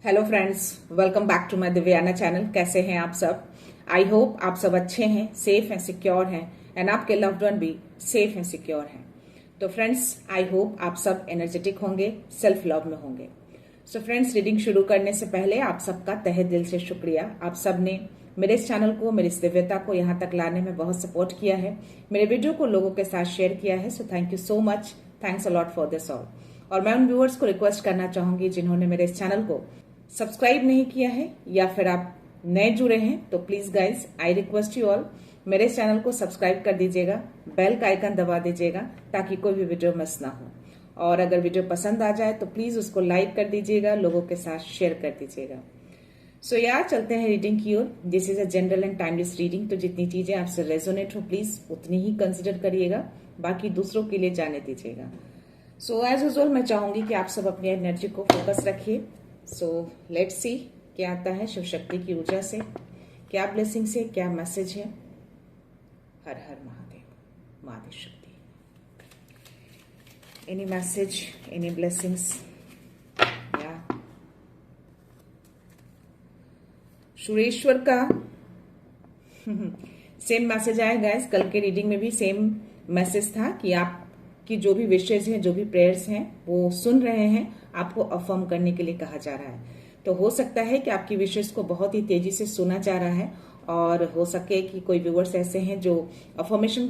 Hello friends, welcome back to my Divyana channel. कैसे हैं आप सब? आई होप आप सब अच्छे हैं, सेफ हैं, सिक्योर हैं एंड आपके लव्ड वन भी सेफ हैं, सिक्योर हैं। तो फ्रेंड्स, आई होप आप सब एनर्जेटिक होंगे, सेल्फ लव में होंगे। सो फ्रेंड्स, रीडिंग शुरू करने से पहले आप सबका तहे दिल से शुक्रिया। आप सब ने मेरे इस चैनल को, मेरी इस दिव्यता को यहाँ तक लाने में बहुत सपोर्ट किया है, मेरे वीडियो को लोगों के साथ शेयर किया है। So thank you so much, thanks a lot for this all. और मैं उन व्यूअर्स को रिक्वेस्ट करना चाहूंगी जिन्होंने मेरे इस चैनल को सब्सक्राइब नहीं किया है या फिर आप नए जुड़े हैं, तो please guys I request you all, मेरे चैनल को सब्सक्राइब कर दीजिएगा, बेल का आइकन दबा दीजिएगा ताकि कोई भी वीडियो मिस ना हो। और अगर वीडियो पसंद आ जाए तो प्लीज उसको लाइक कर दीजिएगा, लोगों के साथ शेयर कर दीजिएगा। सो यार, चलते हैं रीडिंग की ओर। This is a general and timeless reading, तो जितनी चीजें आपसे रेजोनेट हो प्लीज उतनी ही कंसिडर करिएगा, बाकी दूसरों के लिए जाने दीजिएगा। सो एज यूजुअल मैं चाहूंगी कि आप सब अपनी एनर्जी को फोकस रखिए। सो लेट्स सी क्या आता है शिव शक्ति की ऊर्जा से, क्या ब्लेसिंग से, क्या मैसेज है। हर हर महादेव, महादेव शक्ति। एनी मैसेज, एनी ब्लेसिंग्स या सुरेश्वर का सेम मैसेज आया गाइस। कल के रीडिंग में भी सेम मैसेज था कि आपकी जो भी विशेज हैं, जो भी प्रेयर्स हैं वो सुन रहे हैं, आपको अफर्म करने के लिए कहा जा रहा है। तो हो सकता है कि आपकी विशेष को बहुत ही तेजी से सुना जा रहा है, और हो सके कि कोई व्यूअर्स ऐसे हैं जो अफर्मेशन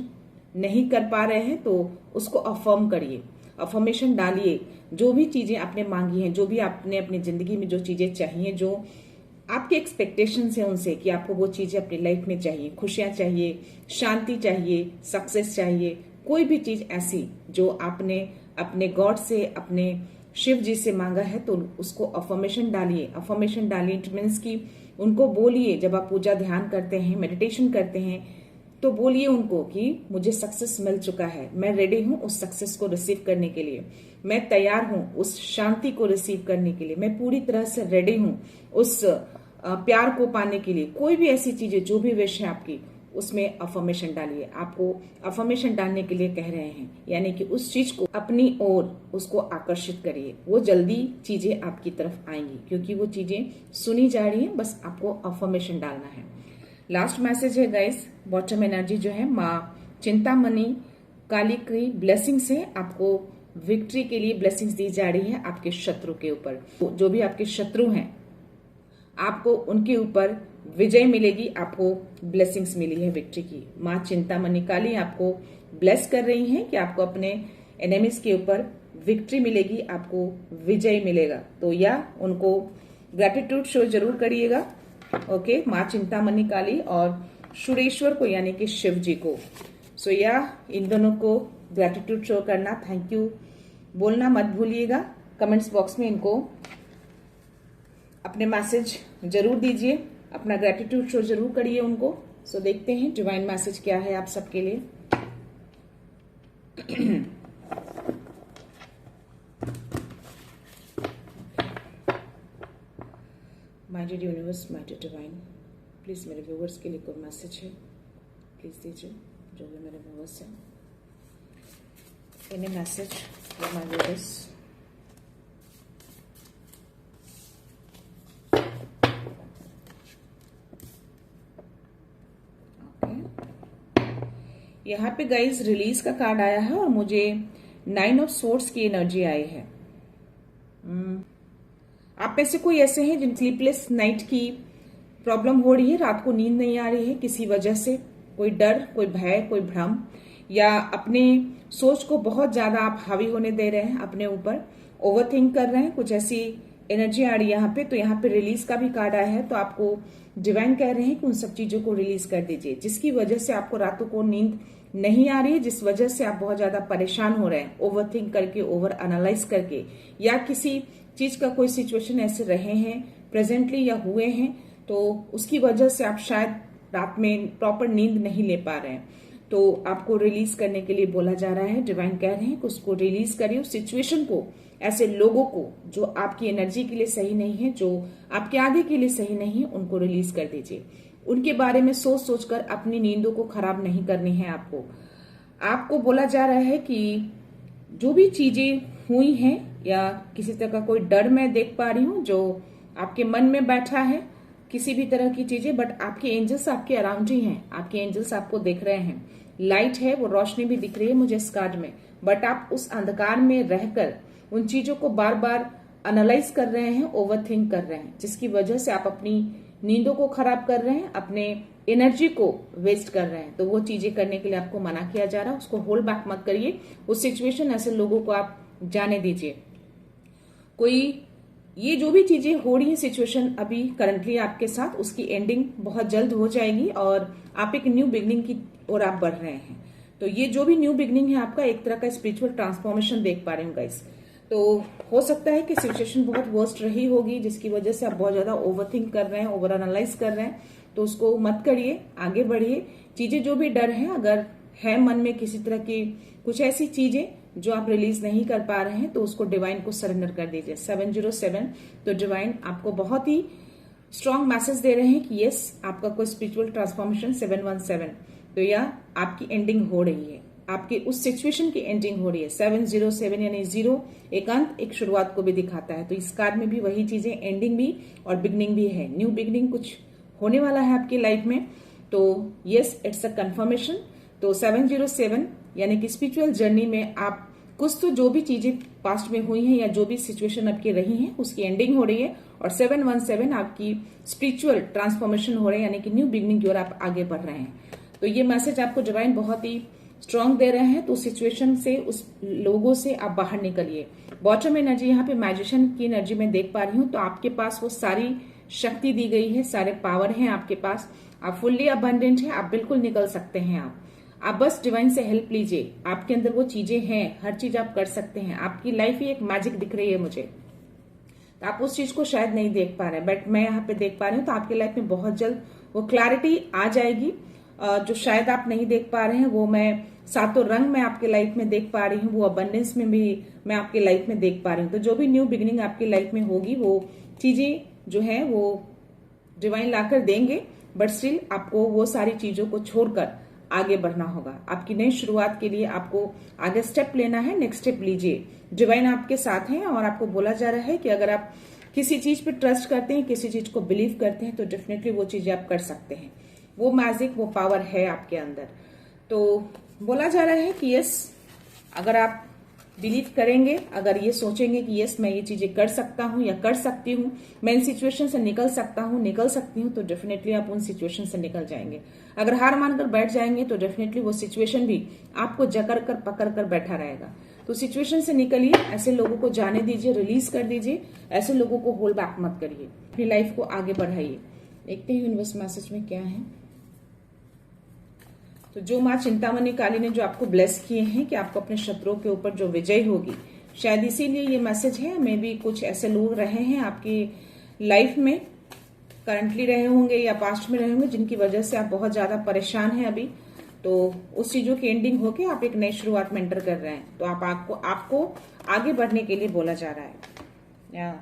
नहीं कर पा रहे हैं, तो उसको अफर्म करिए, अफर्मेशन डालिए। जो भी चीजें आपने मांगी हैं, जो भी आपने अपनी जिंदगी में जो चीजें चाहिए, जो आपके एक्सपेक्टेशंस हैं उनसे कि आपको वो चीजें अपनी लाइफ में चाहिए, खुशियां चाहिए, शांति चाहिए, सक्सेस चाहिए, कोई भी चीज ऐसी जो आपने अपने गॉड से, अपने शिव जी से मांगा है, तो उसको अफर्मेशन डालिए। अफर्मेशन डालिए इट मीन्स कि उनको बोलिए। जब आप पूजा ध्यान करते हैं, मेडिटेशन करते हैं, तो बोलिए उनको कि मुझे सक्सेस मिल चुका है, मैं रेडी हूं उस सक्सेस को रिसीव करने के लिए, मैं तैयार हूं उस शांति को रिसीव करने के लिए, मैं पूरी तरह से रेडी हूं उस प्यार को पाने के लिए। कोई भी ऐसी चीजें, जो भी विश है आपकी, उसमें अफर्मेशन डालिए। आपको अफर्मेशन डालने के लिए कह रहे हैं, यानी कि उस चीज को अपनी ओर उसको आकर्षित करिए। वो जल्दी चीजें आपकी तरफ आएंगी, क्योंकि वो चीजें सुनी जा रही हैं, बस आपको अफर्मेशन डालना है। लास्ट मैसेज है गाइस, बॉटम एनर्जी जो है, माँ चिंतामणि काली की ब्लेसिंग से आपको विक्ट्री के लिए ब्लेसिंग्स दी जा रही है आपके शत्रु के ऊपर। जो भी आपके शत्रु हैं, आपको उनके ऊपर विजय मिलेगी, आपको ब्लेसिंग्स मिली है विक्ट्री की। माँ चिंतामणि काली आपको ब्लेस कर रही हैं कि आपको अपने एनिमीज के ऊपर विक्ट्री मिलेगी, आपको विजय मिलेगा। तो या उनको ग्रेटिट्यूड शो जरूर करिएगा। ओके, माँ चिंतामणि काली और सुरेश्वर को, यानी कि शिव जी को। सो या इन दोनों को ग्रेटिट्यूड शो करना, थैंक यू बोलना मत भूलिएगा। कमेंट्स बॉक्स में इनको अपने मैसेज जरूर दीजिए, अपना ग्रेटिट्यूड शो जरूर करिए उनको। सो देखते हैं डिवाइन मैसेज क्या है आप सबके लिए। My dear universe, my dear divine, please मेरे व्यूअर्स के लिए कोई मैसेज है प्लीज दीजिए, जो भी मेरे व्यूअर्स हैं। Any message for my viewers. यहाँ पे गाइज रिलीज का कार्ड आया है और मुझे 9 ऑफ सोर्ड्स की एनर्जी आई है। आप में से कोई ऐसे हैं जिन स्लीपलेस नाइट की प्रॉब्लम हो रही है, रात को नींद नहीं आ रही है किसी वजह से, कोई डर, कोई भय, कोई भ्रम, या अपने सोच को बहुत ज्यादा आप हावी होने दे रहे हैं अपने ऊपर, ओवरथिंक कर रहे हैं, कुछ ऐसी एनर्जी आ रही है यहाँ पे। तो यहाँ पे रिलीज का भी कार्ड आया है, तो आपको डिवाइन कह रहे हैं कि उन सब चीजों को रिलीज कर दीजिए जिसकी वजह से आपको रातों को नींद नहीं आ रही है, जिस वजह से आप बहुत ज्यादा परेशान हो रहे हैं, ओवरथिंक करके, ओवर एनालाइज करके, या किसी चीज का कोई सिचुएशन ऐसे रहे हैं प्रेजेंटली या हुए हैं, तो उसकी वजह से आप शायद रात में प्रॉपर नींद नहीं ले पा रहे हैं। तो आपको रिलीज करने के लिए बोला जा रहा है, डिवाइन कह रहे हैं कि उसको रिलीज करिए, उस सिचुएशन को, ऐसे लोगों को जो आपकी एनर्जी के लिए सही नहीं है, जो आपके आगे के लिए सही नहीं है, उनको रिलीज कर दीजिए। उनके बारे में सोच सोचकर अपनी नींदों को खराब नहीं करनी है आपको। आपको बोला जा रहा है कि जो भी चीजें हुई हैं या किसी तरह का कोई डर मैं देख पा रही हूँ जो आपके मन में बैठा है किसी भी तरह की चीजें, बट आपके एंजल्स आपके अराउंड ही हैं, आपके एंजल्स आपको देख रहे हैं। लाइट है, वो रोशनी भी दिख रही है मुझे इस कार्ड में, बट आप उस अंधकार में रहकर उन चीजों को बार बार एनालाइज कर रहे हैं, ओवरथिंक कर रहे हैं, जिसकी वजह से आप अपनी नींदों को खराब कर रहे हैं, अपने एनर्जी को वेस्ट कर रहे हैं। तो वो चीजें करने के लिए आपको मना किया जा रहा है, उसको होल्ड बैक मत करिए। उस सिचुएशन, ऐसे लोगों को आप जाने दीजिए। कोई ये जो भी चीजें हो रही है सिचुएशन अभी करंटली आपके साथ, उसकी एंडिंग बहुत जल्द हो जाएगी और आप एक न्यू बिगनिंग की ओर आप बढ़ रहे हैं। तो ये जो भी न्यू बिगनिंग है आपका, एक तरह का स्पिरिचुअल ट्रांसफॉर्मेशन देख पा रहे हूँ गाइस। तो हो सकता है कि सिचुएशन बहुत वर्स्ट रही होगी, जिसकी वजह से आप बहुत ज्यादा ओवरथिंक कर रहे हैं, ओवर एनालाइज कर रहे हैं। तो उसको मत करिए, आगे बढ़िए। चीजें जो भी डर है, अगर है मन में किसी तरह की कुछ ऐसी चीजें जो आप रिलीज नहीं कर पा रहे हैं, तो उसको डिवाइन को सरेंडर कर दीजिए। 707। तो डिवाइन आपको बहुत ही स्ट्रॉन्ग मैसेज दे रहे हैं कि यस, आपका कोई स्पिरिचुअल ट्रांसफॉर्मेशन 717, तो यह आपकी एंडिंग हो रही है, आपके उस सिचुएशन की एंडिंग हो रही है। 707 यानी 0 एक अंत, एक शुरुआत को भी दिखाता है। तो इस कार्ड में भी वही चीजें, एंडिंग भी और बिगनिंग भी है। न्यू बिगनिंग कुछ होने वाला है आपकी लाइफ में। तो यस, इट्स अ कंफर्मेशन। तो 707 यानी कि स्पिरिचुअल जर्नी में आप कुछ तो जो भी चीजें पास्ट में हुई हैं या जो भी सिचुएशन आपकी रही हैं, उसकी एंडिंग हो रही है। और 717 आपकी स्पिरिचुअल ट्रांसफॉर्मेशन हो रही है, यानी कि न्यू बिगनिंग की ओर आप आगे बढ़ रहे हैं। तो ये मैसेज आपको डिवाइन बहुत ही स्ट्रांग दे रहे हैं। तो उस सिचुएशन से, उस लोगों से आप बाहर निकलिए। बॉटम एनर्जी यहाँ पे मैजिशियन की एनर्जी में देख पा रही हूँ। तो आपके पास वो सारी शक्ति दी गई है, सारे पावर हैं आपके पास, आप फुल्ली अबंडेंट हैं, आप बिल्कुल निकल सकते हैं। आप बस डिवाइन से हेल्प लीजिए। आपके अंदर वो चीजें हैं, हर चीज आप कर सकते हैं। आपकी लाइफ ही एक मैजिक दिख रही है मुझे। तो आप उस चीज को शायद नहीं देख पा रहे, बट मैं यहाँ पे देख पा रही हूँ। तो आपकी लाइफ में बहुत जल्द वो क्लैरिटी आ जाएगी जो शायद आप नहीं देख पा रहे हैं। वो मैं सातों रंग में आपके लाइफ में देख पा रही हूँ, वो अबंडेंस में भी मैं आपके लाइफ में देख पा रही हूँ। तो जो भी न्यू बिगिनिंग आपकी लाइफ में होगी, वो चीजें जो है वो डिवाइन लाकर देंगे, बट स्टिल आपको वो सारी चीजों को छोड़कर आगे बढ़ना होगा। आपकी नई शुरुआत के लिए आपको आगे स्टेप लेना है, नेक्स्ट स्टेप लीजिए। डिवाइन आपके साथ हैं और आपको बोला जा रहा है कि अगर आप किसी चीज पे ट्रस्ट करते हैं, किसी चीज को बिलीव करते हैं, तो डेफिनेटली वो चीजें आप कर सकते हैं। वो मैजिक, वो पावर है आपके अंदर। तो बोला जा रहा है कि यस, अगर आप बिलीव करेंगे, अगर ये सोचेंगे कि यस मैं ये चीजें कर सकता हूँ या कर सकती हूँ, मैं इन सिचुएशन से निकल सकता हूँ, निकल सकती हूँ, तो डेफिनेटली आप उन सिचुएशन से निकल जाएंगे। अगर हार मानकर बैठ जाएंगे तो डेफिनेटली वो सिचुएशन भी आपको जकड़ कर पकड़ कर बैठा रहेगा। तो सिचुएशन से निकलिए, ऐसे लोगों को जाने दीजिए, रिलीज कर दीजिए, ऐसे लोगों को होल्ड बैक मत करिए, अपनी लाइफ को आगे बढ़ाइए। देखते हैं यूनिवर्स मैसेज में क्या है। तो जो माँ चिंतामणि काली ने जो आपको ब्लेस किए हैं कि आपको अपने शत्रुओं के ऊपर जो विजय होगी, शायद इसीलिए ये मैसेज है। मे भी कुछ ऐसे लोग रहे हैं आपकी लाइफ में, करंटली रहे होंगे या पास्ट में रहे होंगे, जिनकी वजह से आप बहुत ज्यादा परेशान हैं अभी। तो उस चीजों की एंडिंग होके आप एक नई शुरुआत में एंटर कर रहे हैं। तो आपको आगे बढ़ने के लिए बोला जा रहा है, या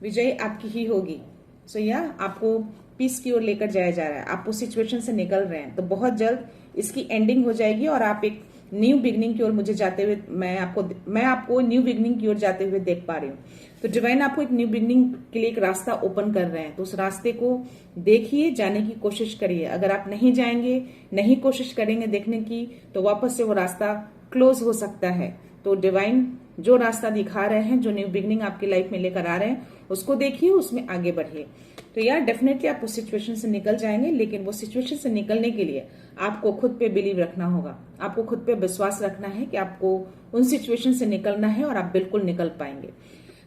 विजय आपकी ही होगी। सो या आपको पीस की ओर लेकर जाया जा रहा है, आप उस सिचुएशन से निकल रहे हैं। तो बहुत जल्द इसकी एंडिंग हो जाएगी और आप एक न्यू बिगनिंग की ओर मुझे जाते हुए, मैं आपको न्यू बिगनिंग की ओर जाते हुए देख पा रही हूँ। तो डिवाइन आपको एक न्यू बिगनिंग के लिए एक रास्ता ओपन कर रहे हैं। तो उस रास्ते को देखिए, जाने की कोशिश करिए। अगर आप नहीं जाएंगे, नहीं कोशिश करेंगे देखने की, तो वापस से वो रास्ता क्लोज हो सकता है। तो डिवाइन जो रास्ता दिखा रहे हैं, जो न्यू बिगनिंग आपकी लाइफ में लेकर आ रहे हैं, उसको देखिए, उसमें आगे बढ़िए। तो यार डेफिनेटली आप उस सिचुएशन से निकल जाएंगे, लेकिन वो सिचुएशन से निकलने के लिए आपको खुद पे बिलीव रखना होगा, आपको खुद पे विश्वास रखना है कि आपको उन सिचुएशन से निकलना है और आप बिल्कुल निकल पाएंगे।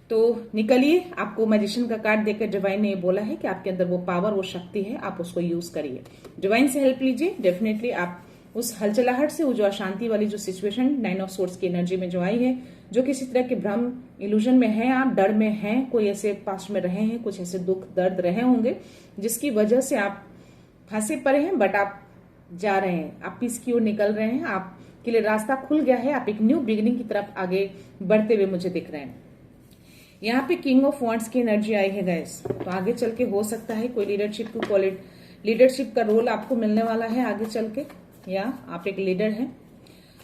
तो निकलिए। आपको मैजिशियन का कार्ड देकर डिवाइन ने ये बोला है कि आपके अंदर वो पावर, वो शक्ति है, आप उसको यूज करिए। डिवाइन से हेल्प लीजिए। डेफिनेटली आप उस हलचलाहट से, वो जो अशांति वाली जो सिचुएशन 9 ऑफ सोर्ड्स की एनर्जी में जो आई है, जो किसी तरह के भ्रम इल्यूजन में है, आप डर में हैं, कोई ऐसे पास्ट में रहे हैं, कुछ ऐसे दुख दर्द रहे होंगे जिसकी वजह से आप फंसे पड़े हैं, बट आप जा रहे हैं, आप पीस की ओर निकल रहे हैं, आपके लिए रास्ता खुल गया है, आप एक न्यू बिगिनिंग की तरफ आगे बढ़ते हुए मुझे दिख रहे हैं। यहाँ पे किंग ऑफ वॉन्ड्स की एनर्जी आई है गाइस। तो आगे चल के हो सकता है कोई लीडरशिप का रोल आपको मिलने वाला है आगे चल के, या आप एक लीडर हैं।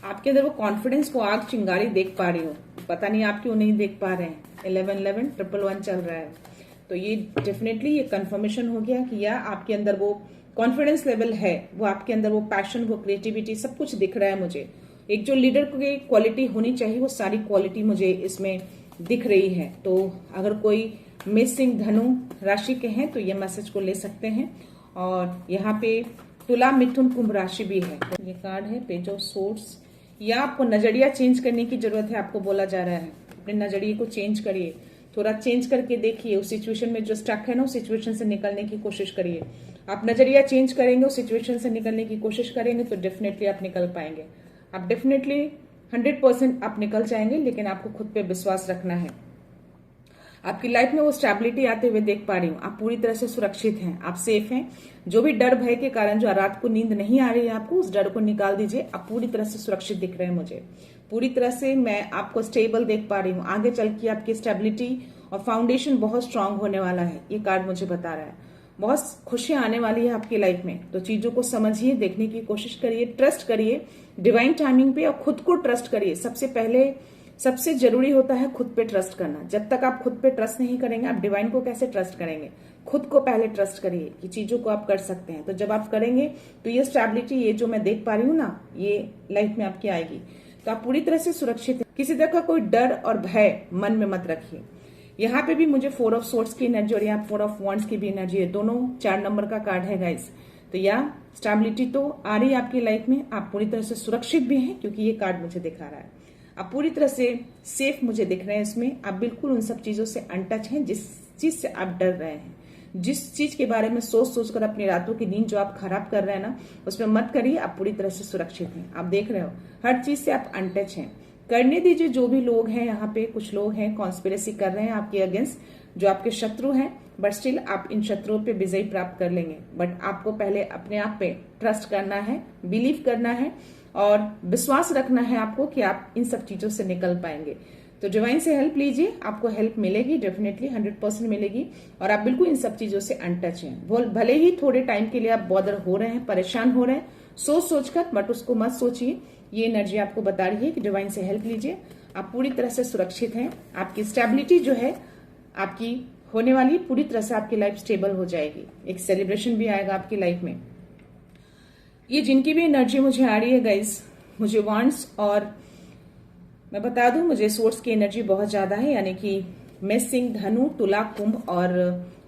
आपके अंदर वो कॉन्फिडेंस को आग चिंगारी देख पा रही हूँ, पता नहीं आप क्यों नहीं देख पा रहे हैं। 1111 111 चल रहा है। तो ये डेफिनेटली ये कंफर्मेशन हो गया कि या आपके अंदर वो कॉन्फिडेंस लेवल है, वो आपके अंदर वो पैशन, वो क्रिएटिविटी सब कुछ दिख रहा है मुझे। एक जो लीडर की क्वालिटी होनी चाहिए वो सारी क्वालिटी मुझे इसमें दिख रही है। तो अगर कोई मेष सिंह धनु राशि के हैं तो ये मैसेज को ले सकते हैं। और यहाँ पे तुला मिथुन कुंभ राशि भी है। तो ये कार्ड है पेज ऑफ सोर्ड्स। या आपको नजरिया चेंज करने की जरूरत है, आपको बोला जा रहा है अपने नजरिए को चेंज करिए, थोड़ा चेंज करके देखिए। उस सिचुएशन में जो स्टक है ना, उस सिचुएशन से निकलने की कोशिश करिए। आप नजरिया चेंज करेंगे, उस सिचुएशन से निकलने की कोशिश करेंगे तो डेफिनेटली आप निकल पाएंगे। आप डेफिनेटली 100% आप निकल जाएंगे, लेकिन आपको खुद पे विश्वास रखना है। आपकी लाइफ में वो स्टेबिलिटी आते हुए देख पा रही हूँ। आप पूरी तरह से सुरक्षित हैं, आप सेफ हैं। जो भी डर भय के कारण जो रात को नींद नहीं आ रही है आपको, उस डर को निकाल दीजिए। आप पूरी तरह से सुरक्षित दिख रहे हैं मुझे। पूरी तरह से मैं आपको स्टेबल देख पा रही हूँ। आगे चल के आपकी स्टेबिलिटी और फाउंडेशन बहुत स्ट्रांग होने वाला है, ये कार्ड मुझे बता रहा है। बहुत खुशियां आने वाली है आपकी लाइफ में। तो चीजों को समझिए, देखने की कोशिश करिए, ट्रस्ट करिए डिवाइन टाइमिंग पे और खुद को ट्रस्ट करिए। सबसे पहले सबसे जरूरी होता है खुद पे ट्रस्ट करना। जब तक आप खुद पे ट्रस्ट नहीं करेंगे, आप डिवाइन को कैसे ट्रस्ट करेंगे? खुद को पहले ट्रस्ट करिए कि चीजों को आप कर सकते हैं। तो जब आप करेंगे तो ये स्टेबिलिटी, ये जो मैं देख पा रही हूँ ना, ये लाइफ में आपकी आएगी। तो आप पूरी तरह से सुरक्षित हैं। किसी तरह का कोई डर और भय मन में मत रखिए। यहाँ पे भी मुझे 4 ऑफ सोर्ड्स की एनर्जी और यहाँ 4 ऑफ वॉन्ड्स की भी एनर्जी है। दोनों 4 नंबर का कार्ड है गाइस। तो या स्टेबिलिटी तो आ रही है आपकी लाइफ में। आप पूरी तरह से सुरक्षित भी हैं, क्योंकि ये कार्ड मुझे दिखा रहा है। आप पूरी तरह से सेफ मुझे दिख रहे हैं इसमें। आप बिल्कुल उन सब चीजों से अनटच हैं जिस चीज से आप डर रहे हैं, जिस चीज के बारे में सोच सोचकर अपनी रातों की नींद जो आप खराब कर रहे हैं ना, उसमें मत करिए। आप पूरी तरह से सुरक्षित हैं। आप देख रहे हो हर चीज से आप अनटच हैं। करने दीजिए। जो भी लोग हैं यहाँ पे, कुछ लोग हैं कॉन्स्पिरेसी कर रहे हैं आपके अगेंस्ट, जो आपके शत्रु हैं, बट स्टिल आप इन शत्रुओं पे विजय प्राप्त कर लेंगे। बट आपको पहले अपने आप पे ट्रस्ट करना है, बिलीव करना है और विश्वास रखना है आपको कि आप इन सब चीजों से निकल पाएंगे। तो डिवाइन से हेल्प लीजिए, आपको हेल्प मिलेगी, डेफिनेटली 100% मिलेगी। और आप बिल्कुल इन सब चीजों से अनटच हैं। भले ही थोड़े टाइम के लिए आप बॉदर हो रहे हैं, परेशान हो रहे हैं सोच सोचकर, बट उसको मत सोचिए। ये एनर्जी आपको बता रही है कि डिवाइन से हेल्प लीजिए। आप पूरी तरह से सुरक्षित हैं। आपकी स्टेबिलिटी जो है आपकी होने वाली, पूरी तरह से आपकी लाइफ स्टेबल हो जाएगी। एक सेलिब्रेशन भी आएगा आपकी लाइफ में। ये जिनकी भी एनर्जी मुझे आ रही है गाइस, मुझे वॉन्ड्स और मैं बता दूं, मुझे सोर्स की एनर्जी बहुत ज्यादा है। यानी कि मेष सिंह धनु तुला कुंभ और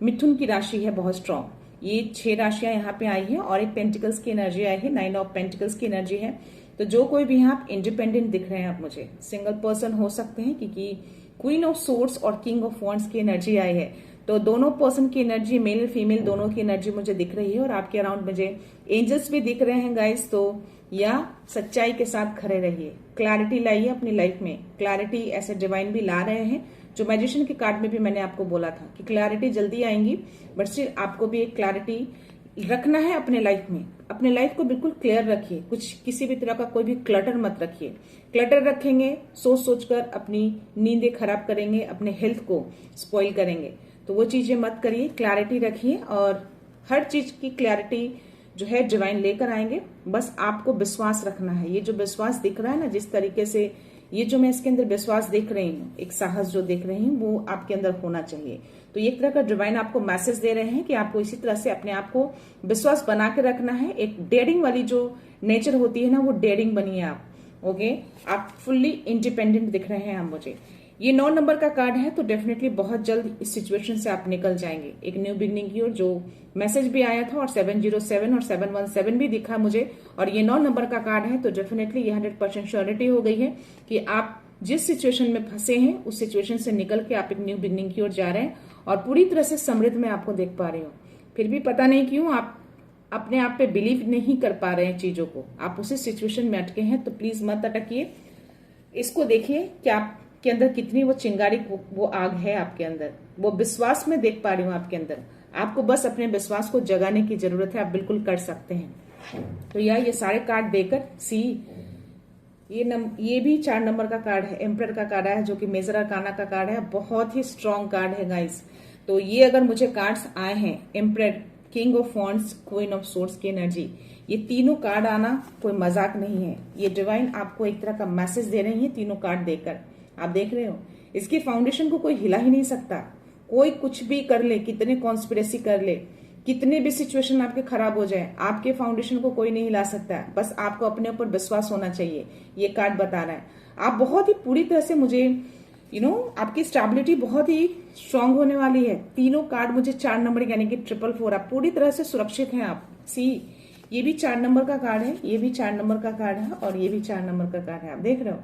मिथुन की राशि है बहुत स्ट्रांग। ये 6 राशियां यहाँ पे आई है और एक पेंटिकल्स की एनर्जी आई है, 9 ऑफ पेंटिकल्स की एनर्जी है। तो जो कोई भी यहाँ इंडिपेंडेंट दिख रहे हैं आप मुझे, सिंगल पर्सन हो सकते हैं, क्योंकि क्वीन ऑफ सोर्ड्स और किंग ऑफ वॉन्ड्स की एनर्जी आई है। तो दोनों पर्सन की एनर्जी, मेल फीमेल दोनों की एनर्जी मुझे दिख रही है। और आपके अराउंड मुझे एंजल्स भी दिख रहे हैं गाइस। तो या सच्चाई के साथ खड़े रहिए, क्लैरिटी लाइए अपनी लाइफ में। क्लैरिटी ऐसे डिवाइन भी ला रहे हैं, जो मैजिशियन के कार्ड में भी मैंने आपको बोला था कि क्लैरिटी जल्दी आएंगी। बट स्टिल आपको भी एक क्लैरिटी रखना है अपने लाइफ में। अपने लाइफ को बिल्कुल क्लियर रखिए, कुछ किसी भी तरह का कोई भी क्लटर मत रखिए। क्लटर रखेंगे, सोच सोचकर अपनी नींदें खराब करेंगे, अपने हेल्थ को स्पॉइल करेंगे। तो वो चीजें मत करिए, क्लैरिटी रखिए। और हर चीज की क्लैरिटी जो है डिवाइन लेकर आएंगे। बस आपको विश्वास रखना है। ये जो विश्वास दिख रहा है ना, जिस तरीके से ये जो मैं इसके अंदर विश्वास देख रही हूँ, एक साहस जो देख रही हूँ, वो आपके अंदर होना चाहिए। तो एक तरह का डिवाइन आपको मैसेज दे रहे हैं कि आपको इसी तरह से अपने आप को विश्वास बना के रखना है। एक डेयरिंग वाली जो नेचर होती है ना, वो डेयरिंग बनिए आप। ओके, आप फुल्ली इंडिपेंडेंट दिख रहे हैं आप मुझे। ये 9 नंबर का कार्ड है, तो डेफिनेटली बहुत जल्द इस सिचुएशन से आप निकल जाएंगे एक न्यू बिगनिंग की ओर। जो मैसेज भी आया था और 707 और 717 भी दिखा मुझे, और ये 9 नंबर का कार्ड है। तो डेफिनेटली ये 100% श्योरिटी हो गई है कि आप जिस सिचुएशन में फंसे हैं, उस सिचुएशन से निकल के आप एक न्यू बिगनिंग की ओर जा रहे हैं और पूरी तरह से समृद्ध में आपको देख पा रही हूँ। फिर भी पता नहीं क्यों आप अपने आप पे बिलीव नहीं कर पा रहे हैं चीजों को, आप उसी सिचुएशन में अटके हैं। तो प्लीज मत अटकिए, इसको देखिए कि आपके अंदर कितनी वो चिंगारी, वो आग है आपके अंदर। वो विश्वास में देख पा रही हूँ आपके अंदर। आपको बस अपने विश्वास को जगाने की जरूरत है, आप बिल्कुल कर सकते हैं। तो ये सारे कार्ड देकर ये भी 4 नंबर का कार्ड है, एम्परर का कार्ड है, जो कि मेजर अरकाना का कार्ड है। बहुत ही स्ट्रॉन्ग कार्ड है गाइस। तो ये अगर मुझे कार्ड्स आए हैं, emperor, king of wands, queen of swords की एनर्जी, ये तीनों कार्ड आना कोई मजाक नहीं है। ये डिवाइन आपको एक तरह का मैसेज दे रही है तीनों कार्ड देकर। आप देख रहे हो, इसकी फाउंडेशन को कोई हिला ही नहीं सकता। कोई कुछ भी कर ले, कितने कॉन्स्पिरेसी कर ले, कितने भी सिचुएशन आपके खराब हो जाए, आपके फाउंडेशन को कोई नहीं हिला सकता है। बस आपको अपने ऊपर विश्वास होना चाहिए। ये कार्ड बता रहा है आप बहुत ही पूरी तरह से, मुझे आपकी स्टेबिलिटी बहुत ही स्ट्रांग होने वाली है। तीनों कार्ड मुझे 4 नंबर यानी कि 444, आप पूरी तरह से सुरक्षित हैं। आप ये भी 4 नंबर का कार्ड है, ये भी 4 नंबर का कार्ड है और ये भी 4 नंबर का कार्ड है। आप देख रहे हो,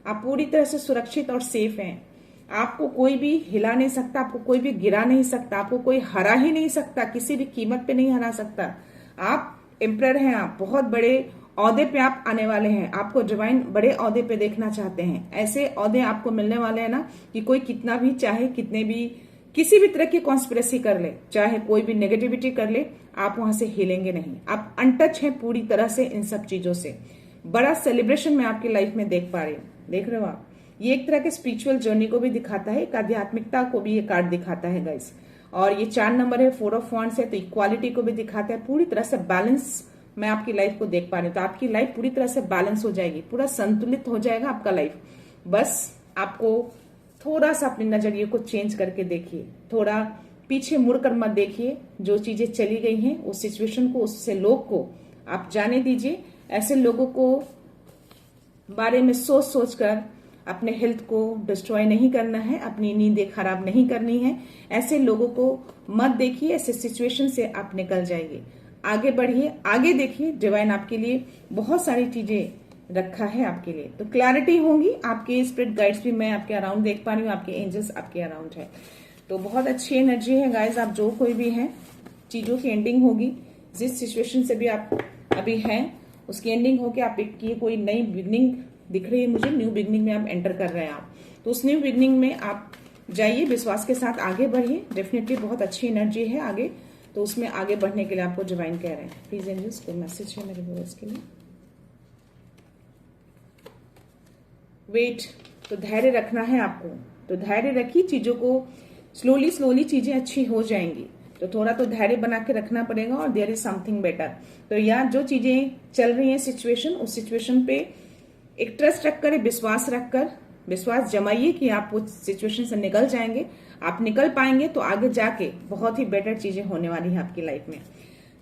आप पूरी तरह से सुरक्षित और सेफ हैं। आपको कोई भी हिला नहीं सकता, आपको कोई भी गिरा नहीं सकता, आपको कोई हरा ही नहीं सकता, किसी भी कीमत पे नहीं हरा सकता। आप एम्परर हैं, आप बहुत बड़े औहदे पे आप आने वाले हैं। आपको डिवाइन बड़े औहदे पे देखना चाहते हैं। ऐसे औहदे आपको मिलने वाले हैं ना कि कोई कितना भी चाहे, कितने भी किसी भी तरह की कॉन्स्पिरेसी कर ले, चाहे कोई भी नेगेटिविटी कर ले, आप वहां से हिलेंगे नहीं। आप अनटच हैं पूरी तरह से इन सब चीजों से। बड़ा सेलिब्रेशन मैं आपकी लाइफ में देख पा रही हूँ। देख रहे हो आप, ये एक तरह के स्पिरिचुअल जर्नी को भी दिखाता है, एक आध्यात्मिकता को भी ये कार्ड दिखाता है गाइस। और ये 4 नंबर है, 4 ऑफ वांड्स है, तो इक्वालिटी को भी दिखाता है। पूरी तरह से बैलेंस मैं आपकी लाइफ को देख पा रही हूँ। तो आपकी लाइफ पूरी तरह से बैलेंस हो जाएगी, पूरा संतुलित हो जाएगा आपका लाइफ। बस आपको थोड़ा सा अपने नजरिए को चेंज करके देखिए, थोड़ा पीछे मुड़कर मत देखिए। जो चीजें चली गई हैं, उस सिचुएशन को, उससे लोग को आप जाने दीजिए। ऐसे लोगों को बारे में सोच सोचकर अपने हेल्थ को डिस्ट्रॉय नहीं करना है, अपनी नींदें खराब नहीं करनी है। ऐसे लोगों को मत देखिए, ऐसे सिचुएशन से आप निकल जाइए। आगे बढ़िए, आगे देखिए, डिवाइन आपके लिए बहुत सारी चीजें रखा है आपके लिए। तो क्लैरिटी होगी, आपके स्पिरिट गाइड्स भी मैं आपके अराउंड देख पा रही हूँ, आपके एंजल्स आपके अराउंड है। तो बहुत अच्छी एनर्जी है गाइज। आप जो कोई भी हैं, चीजों की एंडिंग होगी। जिस सिचुएशन से भी आप अभी हैं, उसकी एंडिंग होगी। आप की कोई नई बिगनिंग दिख रही है मुझे, न्यू बिगनिंग में आप एंटर कर रहे हैं आप। तो उस न्यू बिगनिंग में आप जाइए, विश्वास के साथ आगे बढ़िए। डेफिनेटली बहुत अच्छी एनर्जी है आगे, तो उसमें आगे बढ़ने के लिए आपको डिवाइन कह रहे हैं। प्लीज एंजल्स, कोई मैसेज है मेरे व्यूअर्स के लिए? वेट, तो धैर्य रखना है आपको। तो धैर्य रखिए, चीजों को स्लोली स्लोली चीजें अच्छी हो जाएंगी। तो थोड़ा तो धैर्य बना के रखना पड़ेगा। और देयर इज समथिंग बेटर। तो यार जो चीजें चल रही हैं सिचुएशन, उस सिचुएशन पे एक ट्रस्ट रखकर, विश्वास रखकर, विश्वास जमाइए कि आप उस सिचुएशन से निकल जाएंगे। आप निकल पाएंगे तो आगे जाके बहुत ही बेटर चीजें होने वाली है आपकी लाइफ में।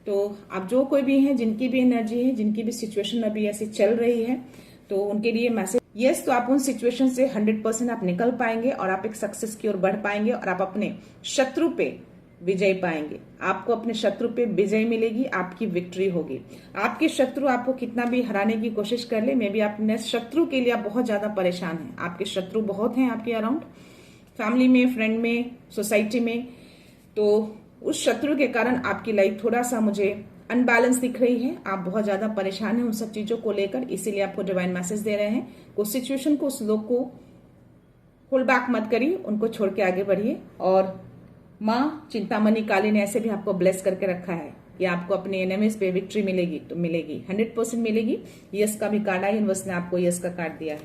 तो आप जो कोई भी हैं, जिनकी भी एनर्जी है, जिनकी भी सिचुएशन अभी ऐसी चल रही है, तो उनके लिए मैसेज यस। तो आप उन सिचुएशन से 100% आप निकल पाएंगे और आप एक सक्सेस की ओर बढ़ पाएंगे और आप अपने शत्रु पे विजय पाएंगे। आपको अपने शत्रु पे विजय मिलेगी, आपकी विक्ट्री होगी। आपके शत्रु आपको कितना भी हराने की कोशिश कर ले, मे बी अपने शत्रु के लिए आप बहुत ज्यादा परेशान हैं। आपके शत्रु बहुत हैं आपके अराउंड, फैमिली में, फ्रेंड में, सोसाइटी में। तो उस शत्रु के कारण आपकी लाइफ थोड़ा सा मुझे अनबैलेंस दिख रही है। आप बहुत ज्यादा परेशान हैं उन सब चीजों को लेकर, इसीलिए आपको डिवाइन मैसेज दे रहे हैं। उस सिचुएशन को, उस लोग को होल्ड बैक मत करिए, उनको छोड़ के आगे बढ़िए। और माँ चिंतामणि काली ने ऐसे भी आपको ब्लेस करके रखा है कि आपको अपने एनिमीज पे विक्ट्री मिलेगी। तो मिलेगी, 100% मिलेगी। यस का भी कार्ड आया, यूनिवर्स ने आपको यस का कार्ड दिया है।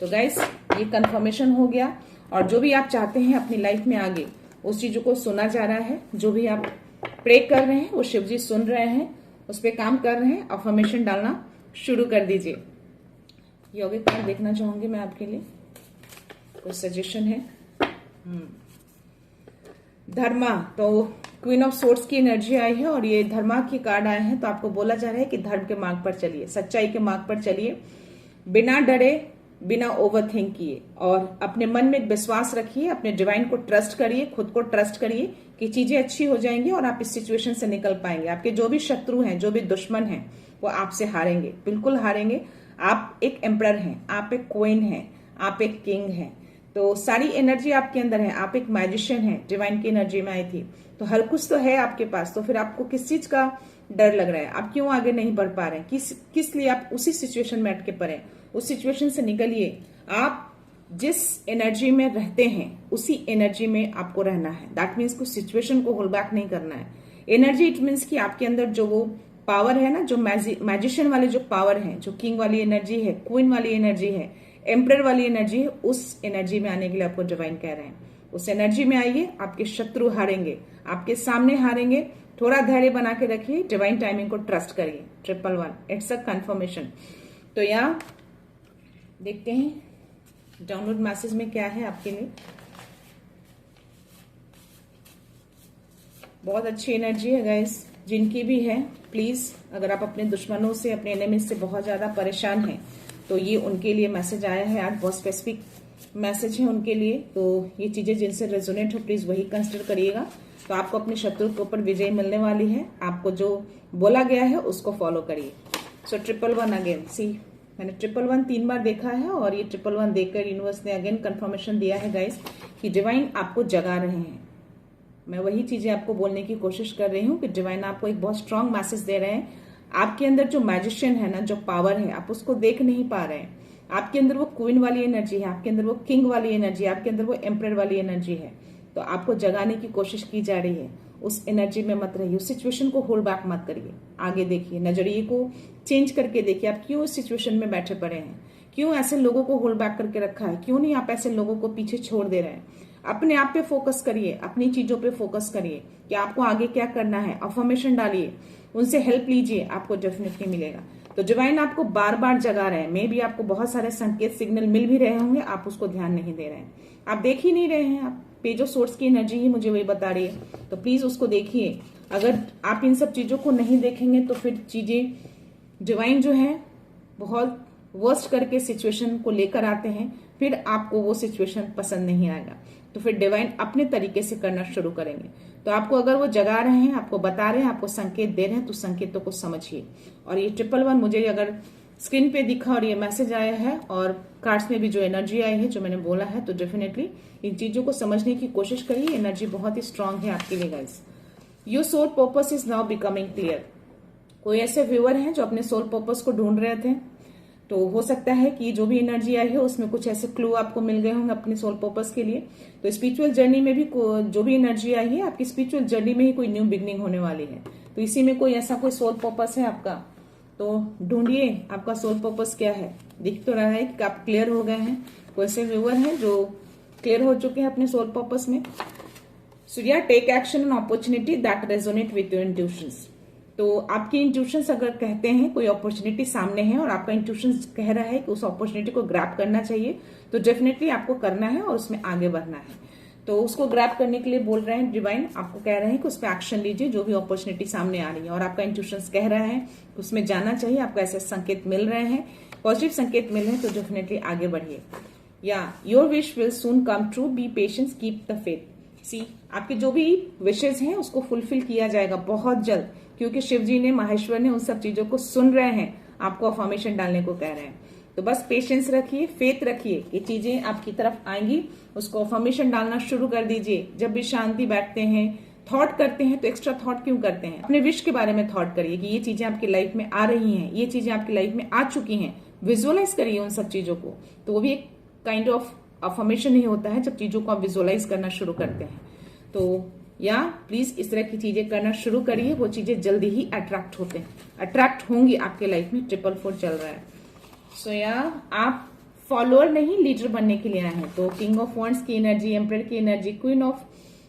तो गाइस, ये कंफर्मेशन हो गया। और जो भी आप चाहते हैं अपनी लाइफ में आगे, उस चीजों को सुना जा रहा है। जो भी आप प्रे कर रहे हैं, वो शिव जी सुन रहे हैं, उस पर काम कर रहे हैं। अफर्मेशन डालना शुरू कर दीजिए। यौगिक कार्ड देखना चाहूंगी मैं आपके लिए, कोई सजेशन है? धर्मा, तो क्वीन ऑफ सोर्ड्स की एनर्जी आई है और ये धर्मा की कार्ड आए हैं। तो आपको बोला जा रहा है कि धर्म के मार्ग पर चलिए, सच्चाई के मार्ग पर चलिए, बिना डरे, बिना ओवरथिंक किए, और अपने मन में एक विश्वास रखिए, अपने डिवाइन को ट्रस्ट करिए, खुद को ट्रस्ट करिए कि चीजें अच्छी हो जाएंगी और आप इस सिचुएशन से निकल पाएंगे। आपके जो भी शत्रु हैं, जो भी दुश्मन हैं, वो आपसे हारेंगे, बिल्कुल हारेंगे। आप एक एम्परर हैं, आप एक क्वीन हैं, आप एक किंग हैं। तो सारी एनर्जी आपके अंदर है। आप एक मैजिशियन हैं, डिवाइन की एनर्जी में आई थी। तो हर कुछ तो है आपके पास, तो फिर आपको किस चीज का डर लग रहा है? आप क्यों आगे नहीं बढ़ पा रहे हैं? किस लिए आप उसी सिचुएशन में अटके पड़े? उस सिचुएशन से निकलिए। आप जिस एनर्जी में रहते हैं, उसी एनर्जी में आपको रहना है। दैट मीन्स कुछ सिचुएशन को होल्ड बैक नहीं करना है। एनर्जी इट मीन्स कि आपके अंदर जो वो पावर है ना, जो मैजिशियन वाले जो पावर है, जो किंग वाली एनर्जी है, क्वीन वाली एनर्जी है, एम्परर वाली एनर्जी है, उस एनर्जी में आने के लिए आपको डिवाइन कह रहे हैं। उस एनर्जी में आइए, आपके शत्रु हारेंगे, आपके सामने हारेंगे। थोड़ा धैर्य बना के रखिए, डिवाइन टाइमिंग को ट्रस्ट करिए। 111, इट्स अ कंफर्मेशन। तो यहाँ देखते हैं डाउनलोड मैसेज में क्या है आपके लिए। बहुत अच्छी एनर्जी है गाइस, जिनकी भी है प्लीज, अगर आप अपने दुश्मनों से, अपने एनिमीज से बहुत ज्यादा परेशान हैं तो ये उनके लिए मैसेज आया है आज, बहुत स्पेसिफिक मैसेज है उनके लिए। तो ये चीजें जिनसे रेजोनेट हो प्लीज वही कंसिडर करिएगा। तो आपको अपने शत्रु के ऊपर विजय मिलने वाली है, आपको जो बोला गया है उसको फॉलो करिए। सो 111 अगेन, सी मैंने 111 3 बार देखा है और ये 111 देखकर यूनिवर्स ने अगेन कंफर्मेशन दिया है गाइस कि डिवाइन आपको जगा रहे हैं। मैं वही चीजें आपको बोलने की कोशिश कर रही हूँ कि डिवाइन आपको एक बहुत स्ट्रांग मैसेज दे रहे हैं। आपके अंदर जो मैजिशियन है ना, जो पावर है, आप उसको देख नहीं पा रहे हैं। आपके अंदर वो क्वीन वाली एनर्जी है, आपके अंदर वो किंग वाली एनर्जी है, आपके अंदर वो एम्परर वाली एनर्जी है। तो आपको जगाने की कोशिश की जा रही है। उस एनर्जी में मत रहिए, उस सिचुएशन को होल्ड बैक मत करिए, आगे देखिए, नजरिए को चेंज करके देखिए। आप क्यों इस सिचुएशन में बैठे पड़े हैं, क्यों ऐसे लोगों को होल्ड बैक करके रखा है, क्यों नहीं आप ऐसे लोगों को पीछे छोड़ दे रहे हैं। अपने आप पे फोकस करिए, अपनी चीजों पे फोकस करिए कि आपको आगे क्या करना है। अफर्मेशन डालिए, उनसे हेल्प लीजिए, आपको डेफिनेटली मिलेगा। तो डिवाइन आपको बार बार जगा रहे हैं। मे भी आपको बहुत सारे संकेत सिग्नल मिल भी रहे होंगे, आप उसको ध्यान नहीं दे रहे हैं, आप देख ही नहीं रहे हैं। आप पेज ऑफ सोर्स की एनर्जी ही मुझे वही बता रही है, तो प्लीज उसको देखिए। अगर आप इन सब चीजों को नहीं देखेंगे तो फिर चीजें डिवाइन जो है बहुत वर्स्ट करके सिचुएशन को लेकर आते हैं, फिर आपको वो सिचुएशन पसंद नहीं आएगा, तो फिर डिवाइन अपने तरीके से करना शुरू करेंगे। तो आपको अगर वो जगा रहे हैं, आपको बता रहे हैं, आपको संकेत दे रहे हैं, तो संकेतों को समझिए। और ये 111 मुझे अगर स्क्रीन पे दिखा और ये मैसेज आया है और कार्ड्स में भी जो एनर्जी आई है, जो मैंने बोला है, तो डेफिनेटली इन चीजों को समझने की कोशिश करिए। एनर्जी बहुत ही स्ट्रांग है आपके लिए guys. Your soul purpose is now becoming clear. कोई ऐसे व्यूअर हैं जो अपने सोल पर्पस को ढूंढ रहे थे, तो हो सकता है कि जो भी एनर्जी आई है उसमें कुछ ऐसे क्लू आपको मिल गए होंगे अपने सोल पर्पस के लिए। तो स्पिरिचुअल जर्नी में भी जो भी एनर्जी आई है, आपकी स्पिरिचुअल जर्नी में ही कोई न्यू बिगनिंग होने वाली है। तो इसी में कोई ऐसा कोई सोल पर्पस है आपका, तो ढूंढिए आपका सोल पर्पस क्या है। दिख तो रहा है कि आप क्लियर हो गए हैं। कोई ऐसे व्यूअर हैं जो क्लियर हो चुके हैं अपने सोल पर्पस में। सो या take action and opportunity that resonate with your intuitions. तो आपकी इंट्यूशंस अगर कहते हैं कोई अपॉर्चुनिटी सामने है और आपका इंट्यूशंस कह रहा है कि उस अपॉर्चुनिटी को ग्रैब करना चाहिए, तो डेफिनेटली आपको करना है और उसमें आगे बढ़ना है। तो उसको ग्रैब करने के लिए बोल रहे हैं डिवाइन, आपको कह रहे हैं कि उस पर एक्शन लीजिए। जो भी अपॉर्चुनिटी सामने आ रही है और आपका इंट्यूशंस कह रहा है कि उसमें जाना चाहिए, आपको ऐसे संकेत मिल रहे हैं, पॉजिटिव संकेत मिल रहे हैं, तो डेफिनेटली आगे बढ़िए। या your wish will soon come true, be patience, keep the faith. See आपके जो भी विशेष हैं उसको फुलफिल किया जाएगा बहुत जल्द, क्योंकि शिव जी ने, माहेश्वर ने उन सब चीजों को सुन रहे हैं, आपको अफर्मेशन डालने को कह रहे हैं। तो बस पेशेंस रखिए, फेथ रखिए कि चीजें आपकी तरफ आएंगी, उसको अफर्मेशन डालना शुरू कर दीजिए। जब भी शांति बैठते हैं, थॉट करते हैं, तो एक्स्ट्रा थॉट क्यों करते हैं, अपने विश के बारे में थॉट करिए कि ये चीजें आपकी लाइफ में आ रही हैं, ये चीजें आपकी लाइफ में आ चुकी हैं। विजुअलाइज करिए उन सब चीजों को, तो वो भी एक काइंड ऑफ अफर्मेशन ही होता है जब चीजों को आप विजुअलाइज करना शुरू करते हैं। तो या प्लीज इस तरह की चीजें करना शुरू करिए, वो चीजें जल्दी ही अट्रैक्ट होते हैं, अट्रैक्ट होंगी आपके लाइफ में। 444 चल रहा है। सो या आप फॉलोअर नहीं लीडर बनने के लिए आए हैं। तो किंग ऑफ वॉन्ड्स की एनर्जी, एम्परर की एनर्जी, क्वीन ऑफ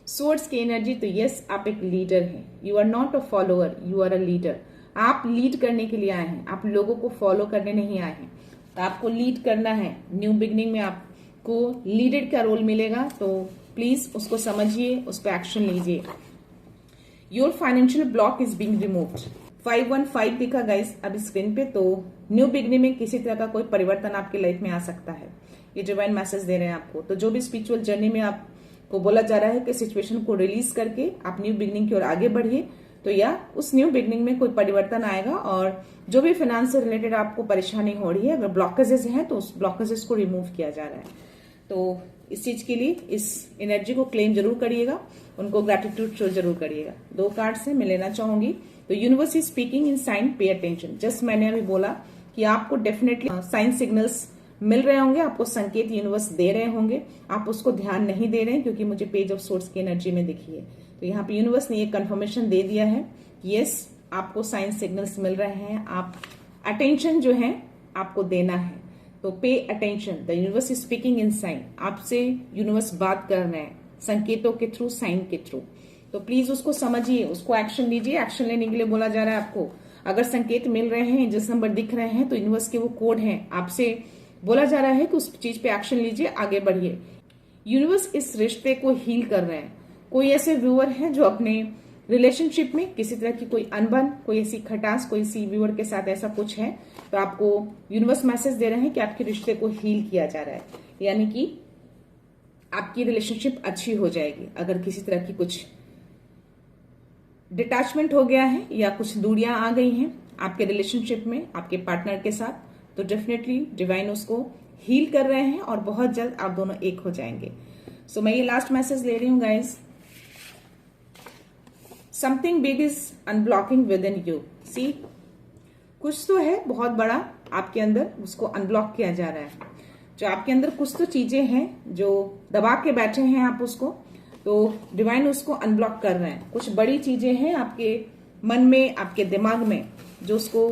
सोर्ड्स की एनर्जी, तो यस आप एक लीडर हैं। You are not a follower, you are a leader. आप लीड करने के लिए आए हैं, आप लोगों को फॉलो करने नहीं आए हैं। तो आपको लीड करना है। न्यू बिगनिंग में आपको लीडर का रोल मिलेगा, तो प्लीज उसको समझिए, उस पर एक्शन लीजिए। Your financial block is being removed. 515 दिखा गाइस अभी स्क्रीन पे। तो न्यू बिगनिंग में किसी तरह का कोई परिवर्तन आपकी लाइफ में आ सकता है, ये डिवाइन मैसेज दे रहे हैं आपको। तो जो भी स्पिरिचुअल जर्नी में आपको बोला जा रहा है कि सिचुएशन को रिलीज करके आप न्यू बिगनिंग की ओर आगे बढ़िए, तो या उस न्यू बिगनिंग में कोई परिवर्तन आएगा। और जो भी फाइनेंस से रिलेटेड आपको परेशानी हो रही है, अगर ब्लॉकेजेस हैं तो उस ब्लॉकेजेस को रिमूव किया जा रहा है। तो इस चीज के लिए इस एनर्जी को क्लेम जरूर करिएगा, उनको ग्रेटिट्यूड शो जरूर करिएगा। 2 कार्ड से मैं लेना चाहूंगी। तो universe is speaking in sign, pay attention. Just मैंने अभी बोला कि आपको डेफिनेटली साइन सिग्नल्स मिल रहे होंगे, आपको संकेत यूनिवर्स दे रहे होंगे, आप उसको ध्यान नहीं दे रहे हैं क्योंकि मुझे पेज ऑफ सोर्स की एनर्जी में दिखी है। तो यहाँ पे यूनिवर्स ने ये कंफर्मेशन दे दिया है कि यस आपको साइन सिग्नल्स मिल रहे हैं, आप अटेंशन जो है आपको देना है। तो pay attention, the universe is speaking in sign. आपसे यूनिवर्स बात कर रहे हैं संकेतों के थ्रू, साइन के थ्रू। तो प्लीज उसको समझिए, उसको एक्शन लीजिए। एक्शन लेने के लिए बोला जा रहा है आपको। अगर संकेत मिल रहे हैं, जिस नंबर दिख रहे हैं, तो यूनिवर्स के वो कोड हैं, आपसे बोला जा रहा है कि उस चीज पे एक्शन लीजिए, आगे बढ़िए। यूनिवर्स इस रिश्ते को हील कर रहे हैं। कोई ऐसे व्यूअर हैं जो अपने रिलेशनशिप में किसी तरह की कोई अनबन, कोई ऐसी खटास, कोई सी व्यूअर के साथ ऐसा कुछ है, तो आपको यूनिवर्स मैसेज दे रहे हैं कि आपके रिश्ते को हील किया जा रहा है, यानी कि आपकी रिलेशनशिप अच्छी हो जाएगी। अगर किसी तरह की कुछ डिटैचमेंट हो गया है या कुछ दूरियां आ गई हैं आपके रिलेशनशिप में आपके पार्टनर के साथ, तो डेफिनेटली डिवाइन उसको हील कर रहे हैं और बहुत जल्द आप दोनों एक हो जाएंगे। सो मैं ये लास्ट मैसेज ले रही हूं guys. Something big is unblocking within you. See, कुछ तो है बहुत बड़ा आपके अंदर, उसको अनब्लॉक किया जा रहा है। जो आपके अंदर कुछ तो चीजें हैं जो दबा के बैठे हैं आप उसको, तो डिवाइन उसको अनब्लॉक कर रहे हैं। कुछ बड़ी चीजें हैं आपके मन में, आपके दिमाग में, जो उसको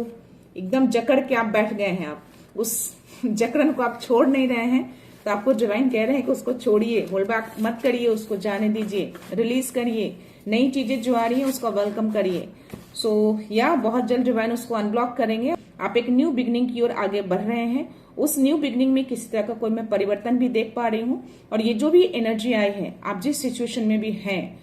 एकदम जकड़ के आप बैठ गए हैं। आप उस जकड़न को आप छोड़ नहीं रहे हैं, तो आपको डिवाइन कह रहे हैं कि उसको छोड़िए, होल्ड बैक मत करिए, उसको जाने दीजिए, रिलीज करिए। नई चीजें जो आ रही है उसको वेलकम करिए। सो या बहुत जल्द डिवाइन उसको अनब्लॉक करेंगे। आप एक न्यू बिगनिंग की ओर आगे बढ़ रहे हैं। उस न्यू बिगनिंग में किसी तरह का कोई मैं परिवर्तन भी देख पा रही हूँ। और ये जो भी एनर्जी आई है, आप जिस सिचुएशन में भी हैं,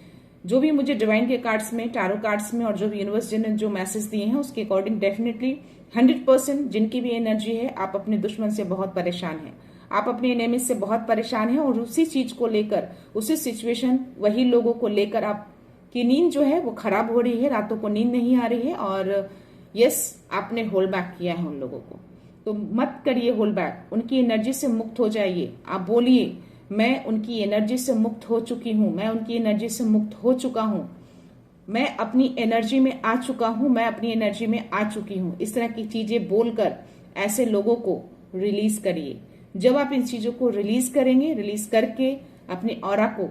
जो भी मुझे डिवाइन के कार्ड्स में, टैरो कार्ड्स में और जो भी यूनिवर्स ने जो मैसेज दिए हैं उसके अकॉर्डिंग डेफिनेटली 100% जिनकी भी एनर्जी है, आप अपने दुश्मन से बहुत परेशान हैं, आप अपने एनिमी से बहुत परेशान हैं और उसी चीज को लेकर, उसी सिचुएशन, वही लोगों को लेकर आपकी नींद जो है वो खराब हो रही है, रातों को नींद नहीं आ रही है। और यस, आपने होल्ड बैक किया है उन लोगों को, तो मत करिए होल्ड बैक। उनकी एनर्जी से मुक्त हो जाइए। आप बोलिए, मैं उनकी एनर्जी से मुक्त हो चुकी हूं, मैं उनकी एनर्जी से मुक्त हो चुका हूं, मैं अपनी एनर्जी में आ चुका हूं, मैं अपनी एनर्जी में आ चुकी हूं। इस तरह की चीजें बोलकर ऐसे लोगों को रिलीज करिए। जब आप इन चीजों को रिलीज करेंगे, रिलीज करके अपने ऑरा को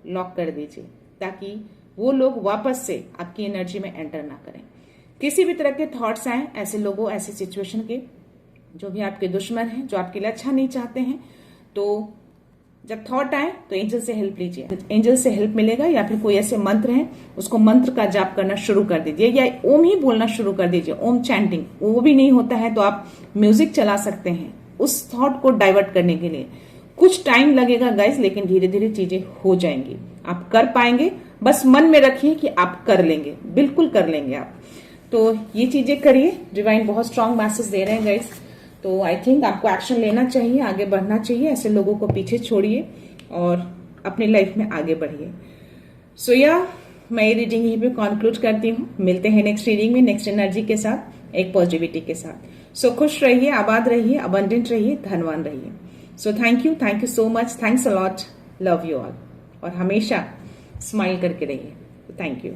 लॉक कर दीजिए, ताकि वो लोग वापस से आपकी एनर्जी में एंटर ना करें। किसी भी तरह के थॉट्स आए ऐसे लोगों, ऐसे सिचुएशन के, जो भी आपके दुश्मन हैं, जो आपके लिए अच्छा नहीं चाहते हैं, तो जब थॉट आए तो एंजल से हेल्प लीजिए। एंजल से हेल्प मिलेगा, या फिर कोई ऐसे मंत्र हैं उसको मंत्र का जाप करना शुरू कर दीजिए, या ओम ही बोलना शुरू कर दीजिए, ओम चैंटिंग। वो भी नहीं होता है तो आप म्यूजिक चला सकते हैं उस थॉट को डाइवर्ट करने के लिए। कुछ टाइम लगेगा गाइस, लेकिन धीरे धीरे चीजें हो जाएंगी, आप कर पाएंगे। बस मन में रखिए कि आप कर लेंगे, बिल्कुल कर लेंगे आप। तो ये चीजें करिए। डिवाइन बहुत स्ट्रांग मैसेज दे रहे हैं गाइस। तो आई थिंक आपको एक्शन लेना चाहिए, आगे बढ़ना चाहिए, ऐसे लोगों को पीछे छोड़िए और अपनी लाइफ में आगे बढ़िए। सो या मैं ये रीडिंग यहीं पे कंक्लूड करती हूँ। मिलते हैं नेक्स्ट रीडिंग में, नेक्स्ट एनर्जी के साथ, एक पॉजिटिविटी के साथ। सो खुश रहिए, आबाद रहिए, अबंडेंट रहिए, धनवान रहिए। So thank you so much, thanks a lot, love you all, और हमेशा स्माइल करके रहिए। Thank you.